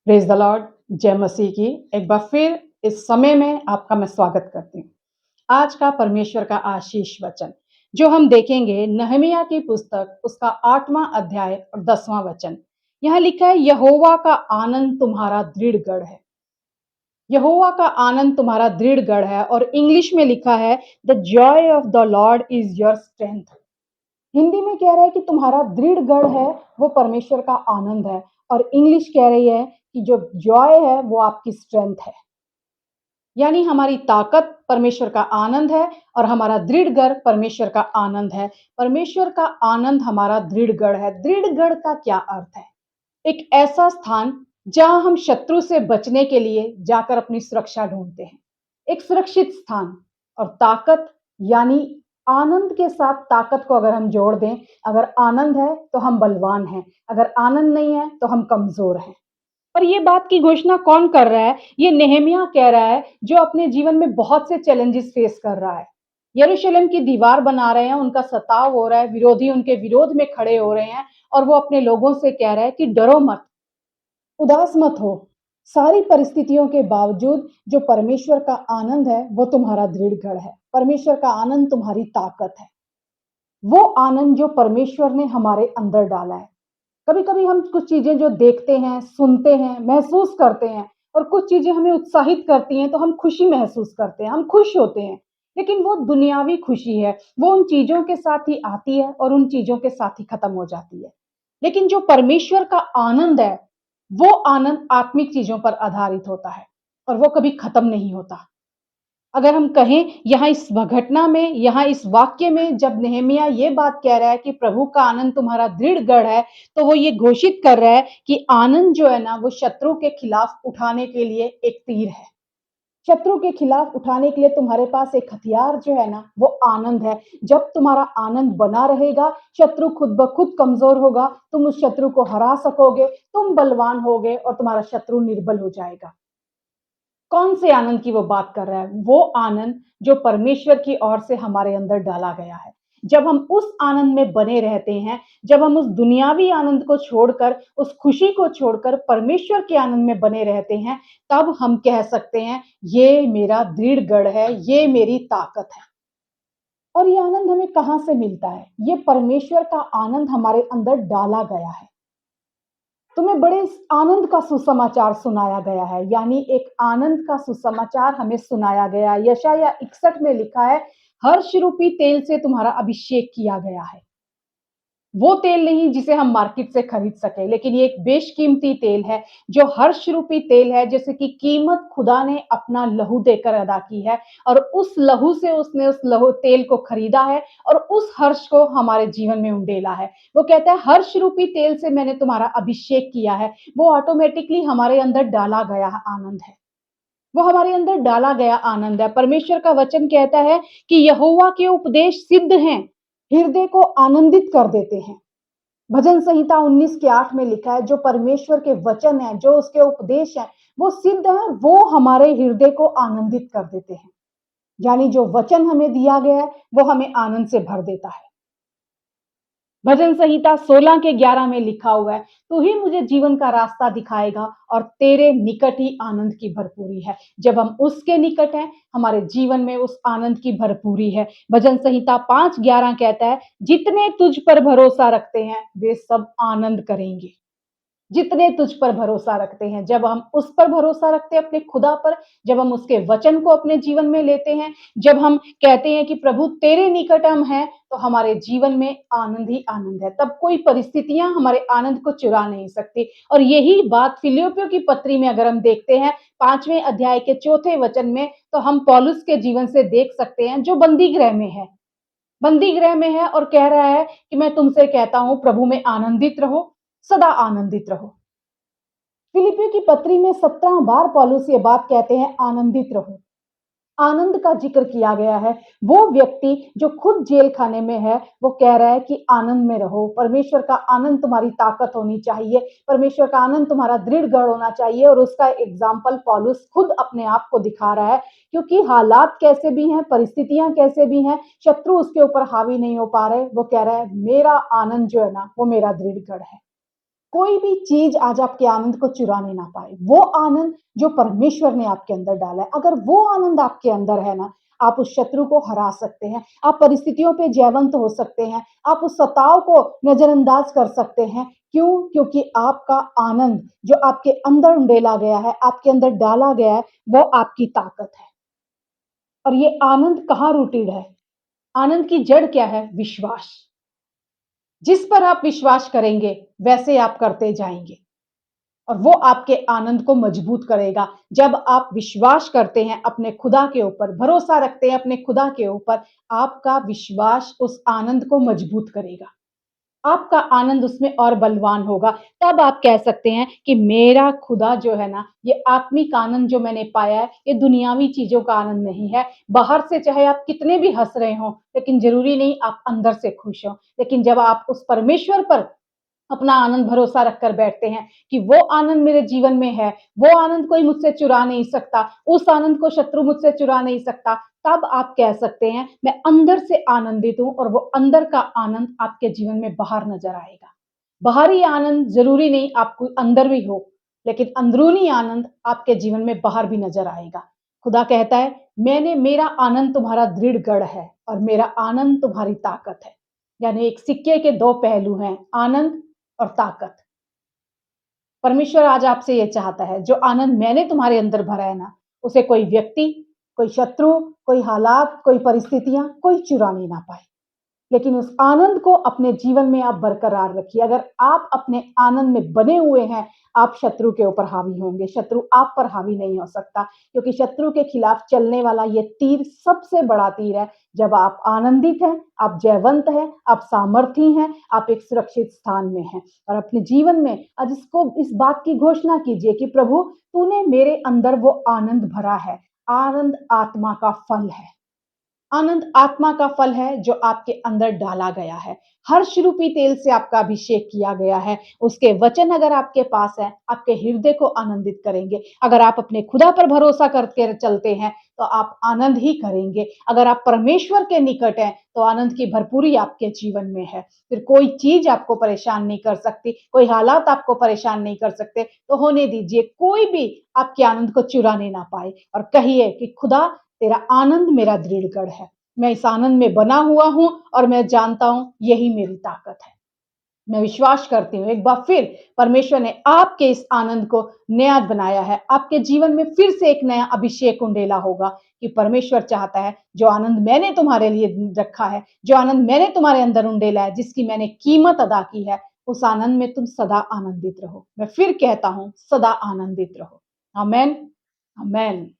Praise the Lord. जय मसीह की। एक बार फिर इस समय में आपका मैं स्वागत करती हूँ। आज का परमेश्वर का आशीष वचन जो हम देखेंगे नहमिया की पुस्तक उसका 8वां अध्याय और 10वां वचन। यहाँ लिखा है, यहोवा का आनंद तुम्हारा दृढ़ गढ़ है। यहोवा का आनंद तुम्हारा दृढ़ गढ़ है। और इंग्लिश में लिखा है, the Joy of the Lord is your strength. Hindi में कह रहा है कि तुम्हारा दृढ़ गढ़ है वो परमेश्वर का आनंद है। और इंग्लिश कह रही है कि जो जॉय है वो आपकी स्ट्रेंथ है, यानी हमारी ताकत परमेश्वर का आनंद है और हमारा दृढ़ गढ़ परमेश्वर का आनंद है। परमेश्वर का आनंद हमारा दृढ़ गढ़ है। दृढ़ गढ़ का क्या अर्थ है? एक ऐसा स्थान जहां हम शत्रु से बचने के लिए जाकर अपनी सुरक्षा ढूंढते हैं, एक सुरक्षित स्थान। और ताकत यानी आनंद के साथ ताकत को अगर हम जोड़ दें, अगर आनंद है तो हम बलवान हैं, अगर आनंद नहीं है तो हम कमजोर हैं। पर ये बात की घोषणा कौन कर रहा है? ये नेहमिया कह रहा है, जो अपने जीवन में बहुत से चैलेंजेस फेस कर रहा है। यरूशलेम की दीवार बना रहे हैं, उनका सताव हो रहा है, विरोधी उनके विरोध में खड़े हो रहे हैं। और वो अपने लोगों से कह रहा है कि डरो मत, उदास मत हो। सारी परिस्थितियों के बावजूद जो परमेश्वर का आनंद है वो तुम्हारा दृढ़ गढ़ है। परमेश्वर का आनंद तुम्हारी ताकत है। वो आनंद जो परमेश्वर ने हमारे अंदर डाला है। कभी कभी हम कुछ चीजें जो देखते हैं, सुनते हैं, महसूस करते हैं, और कुछ चीजें हमें उत्साहित करती हैं तो हम खुशी महसूस करते हैं, हम खुश होते हैं। लेकिन वो दुनियावी खुशी है, वो उन चीजों के साथ ही आती है और उन चीजों के साथ ही खत्म हो जाती है। लेकिन जो परमेश्वर का आनंद है, वो आनंद आत्मिक चीजों पर आधारित होता है और वो कभी खत्म नहीं होता। अगर हम कहें यहाँ इस घटना में, यहाँ इस वाक्य में जब नेहमिया ये बात कह रहा है कि प्रभु का आनंद तुम्हारा दृढ़ गढ़ है, तो वो ये घोषित कर रहा है कि आनंद जो है ना, वो शत्रु के खिलाफ उठाने के लिए एक तीर है। शत्रु के खिलाफ उठाने के लिए तुम्हारे पास एक हथियार जो है ना, वो आनंद है। जब तुम्हारा आनंद बना रहेगा, शत्रु खुद ब खुद कमजोर होगा, तुम उस शत्रु को हरा सकोगे, तुम बलवान होगे और तुम्हारा शत्रु निर्बल हो जाएगा। कौन से आनंद की वो बात कर रहा है? वो आनंद जो परमेश्वर की ओर से हमारे अंदर डाला गया है। जब हम उस आनंद में बने रहते हैं, जब हम उस दुनियावी आनंद को छोड़कर, उस खुशी को छोड़कर परमेश्वर के आनंद में बने रहते हैं, तब हम कह सकते हैं, ये मेरा दृढ़ गढ़ है, ये मेरी ताकत है। और ये आनंद हमें कहां से मिलता है? ये परमेश्वर का आनंद हमारे अंदर डाला गया है। तुम्हें बड़े आनंद का सुसमाचार सुनाया गया है, यानी एक आनंद का सुसमाचार हमें सुनाया गया है। यशाया 61 में लिखा है, हर्ष रूपी तेल से तुम्हारा अभिषेक किया गया है। वो तेल नहीं जिसे हम मार्केट से खरीद सके, लेकिन ये एक बेशकीमती तेल है, जो हर्ष रूपी तेल है, जैसे कि कीमत खुदा ने अपना लहू देकर अदा की है। और उस लहू से उसने उस लहू तेल को खरीदा है और उस हर्ष को हमारे जीवन में उंडेला है। वो कहता है, हर्ष रूपी तेल से मैंने तुम्हारा अभिषेक किया है। वो ऑटोमेटिकली हमारे अंदर डाला गया आनंद है। वो हमारे अंदर डाला गया आनंद है। परमेश्वर का वचन कहता है कि यहोवा के उपदेश सिद्ध हैं, हृदय को आनंदित कर देते हैं। भजन संहिता 19 के 8 में लिखा है, जो परमेश्वर के वचन है, जो उसके उपदेश है, वो सिद्ध है, वो हमारे हृदय को आनंदित कर देते हैं। यानी जो वचन हमें दिया गया है वो हमें आनंद से भर देता है। भजन संहिता 16 के 11 में लिखा हुआ है, तू ही मुझे जीवन का रास्ता दिखाएगा और तेरे निकट ही आनंद की भरपूरी है। जब हम उसके निकट हैं, हमारे जीवन में उस आनंद की भरपूरी है। भजन संहिता 5:11 कहता है, जितने तुझ पर भरोसा रखते हैं वे सब आनंद करेंगे। जितने तुझ पर भरोसा रखते हैं, जब हम उस पर भरोसा रखते हैं, अपने खुदा पर, जब हम उसके वचन को अपने जीवन में लेते हैं, जब हम कहते हैं कि प्रभु तेरे निकट हम हैं, तो हमारे जीवन में आनंद ही आनंद है। तब कोई परिस्थितियां हमारे आनंद को चुरा नहीं सकती। और यही बात फिलिप्पियों की पत्री में अगर हम देखते हैं, 5वें अध्याय के 4थे वचन में, तो हम पौलुस के जीवन से देख सकते हैं, जो बंदी गृह में है। बंदी गृह में है और कह रहा है कि मैं तुमसे कहता हूं, प्रभु में आनंदित रहो, सदा आनंदित रहो। फिलिपियों की पत्री में 17 बार पौलुस ये बात कहते हैं, आनंदित रहो। आनंद का जिक्र किया गया है। वो व्यक्ति जो खुद जेल खाने में है, वो कह रहा है कि आनंद में रहो। परमेश्वर का आनंद तुम्हारी ताकत होनी चाहिए, परमेश्वर का आनंद तुम्हारा दृढ़ गढ़ होना चाहिए। और उसका एग्जाम्पल पौलुस खुद अपने आप को दिखा रहा है, क्योंकि हालात कैसे भी हैं, परिस्थितियां कैसे भी हैं, शत्रु उसके ऊपर हावी नहीं हो पा रहे। वो कह रहा है, मेरा आनंद जो है ना, वो मेरा दृढ़ गढ़ है। कोई भी चीज आज आपके आनंद को चुराने ना पाए। वो आनंद जो परमेश्वर ने आपके अंदर डाला है, अगर वो आनंद आपके अंदर है ना, आप उस शत्रु को हरा सकते हैं, आप परिस्थितियों पे जयवंत हो सकते हैं, आप उस सताव को नजरअंदाज कर सकते हैं। क्यों? क्योंकि आपका आनंद जो आपके अंदर उंडेला गया है, आपके अंदर डाला गया है, वो आपकी ताकत है। और ये आनंद कहाँ रूटेड है? आनंद की जड़ क्या है? विश्वास। जिस पर आप विश्वास करेंगे, वैसे आप करते जाएंगे और वो आपके आनंद को मजबूत करेगा। जब आप विश्वास करते हैं अपने खुदा के ऊपर, भरोसा रखते हैं अपने खुदा के ऊपर, आपका विश्वास उस आनंद को मजबूत करेगा। आपका आनंद उसमें और बलवान होगा। तब आप कह सकते हैं कि मेरा खुदा जो है ना, ये आत्मिक आनंद जो मैंने पाया है, ये दुनियावी चीज़ों का आनंद नहीं है। बाहर से चाहे आप कितने भी हँस रहे हों, लेकिन ज़रूरी नहीं आप अंदर से खुश हों। लेकिन जब आप उस परमेश्वर पर अपना आनंद भरोसा रखकर बैठते हैं कि वो आनंद मेरे जीवन में है, वो आनंद कोई मुझसे चुरा नहीं सकता, उस आनंद को शत्रु मुझसे चुरा नहीं सकता, तब आप कह सकते हैं मैं अंदर से आनंदित हूँ और वो अंदर का आनंद आपके जीवन में बाहर नजर आएगा। बाहरी आनंद जरूरी नहीं आपको अंदर भी हो, लेकिन अंदरूनी आनंद आपके जीवन में बाहर भी नजर आएगा। खुदा कहता है मैंने मेरा आनंद तुम्हारा दृढ़ गढ़ है और मेरा आनंद तुम्हारी ताकत है। यानी एक सिक्के के दो पहलू हैं, आनंद और ताकत। परमेश्वर आज आपसे ये चाहता है, जो आनंद मैंने तुम्हारे अंदर भरा है ना, उसे कोई व्यक्ति, कोई शत्रु, कोई हालात, कोई परिस्थितियां, कोई चुरा नहीं ना पाए। लेकिन उस आनंद को अपने जीवन में आप बरकरार रखिए। अगर आप अपने आनंद में बने हुए हैं, आप शत्रु के ऊपर हावी होंगे, शत्रु आप पर हावी नहीं हो सकता, क्योंकि शत्रु के खिलाफ चलने वाला ये तीर सबसे बड़ा तीर है। जब आप आनंदित हैं, आप जयवंत हैं, आप सामर्थी हैं, आप एक सुरक्षित स्थान में हैं और अपने जीवन में आज इसको इस बात की घोषणा कीजिए कि प्रभु तूने मेरे अंदर वो आनंद भरा है। आनंद आत्मा का फल है। आनंद आत्मा का फल है जो आपके अंदर डाला गया है। हर्ष रूपी तेल से आपका अभिषेक किया गया है। उसके वचन अगर आपके पास है, आपके हृदय को आनंदित करेंगे। अगर आप अपने खुदा पर भरोसा करके चलते हैं, तो आप आनंद ही करेंगे। अगर आप परमेश्वर के निकट हैं, तो आनंद की भरपूरी आपके जीवन में है। फिर कोई चीज़ आपको परेशान नहीं कर सकती, कोई हालात आपको परेशान नहीं कर सकते, तो होने दीजिए। कोई भी आपके आनंद को चुराने ना पाए और कहिए कि खुदा तेरा आनंद मेरा दृढ़ गढ़ है। मैं इस आनंद में बना हुआ हूँ और मैं जानता हूँ यही मेरी ताकत है। मैं विश्वास करती हूँ एक बार फिर परमेश्वर ने आपके इस आनंद को नया बनाया है। आपके जीवन में फिर से एक नया अभिषेक उंडेला होगा कि परमेश्वर चाहता है जो आनंद मैंने तुम्हारे लिए रखा है, जो आनंद मैंने तुम्हारे अंदर उंडेला है, जिसकी मैंने कीमत अदा की है, उस आनंद में तुम सदा आनंदित रहो। मैं फिर कहता हूँ सदा आनंदित रहो। आमेन। आमेन।